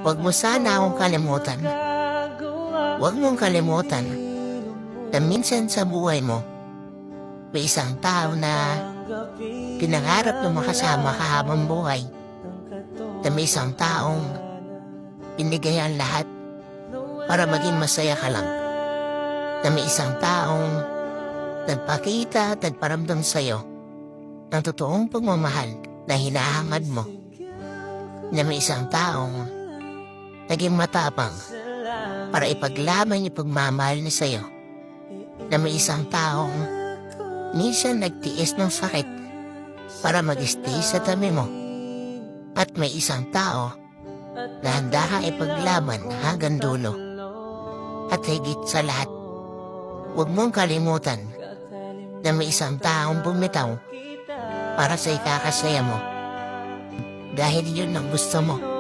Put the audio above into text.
Huwag mo sana akong kalimutan. Huwag mong kalimutan na minsan sa buhay mo, may isang tao na pinangarap na makasama ka habang buhay. Na may isang taong binigay ang lahat para maging masaya ka lang. Na may isang taong nagpakita at nagparamdam sa'yo ng totoong pagmamahal na hinahangad mo. Na may isang taong naging matapang para ipaglaban yung pagmamahal niya sa'yo. Na may isang taong minsan nagtiis ng sakit para mag-stay sa tabi mo. At may isang tao na handa kang ipaglaban hanggang dulo. At higit sa lahat, huwag mong kalimutan na may isang taong bumitaw para sa ikakasaya mo. Dahil yun ang gusto mo.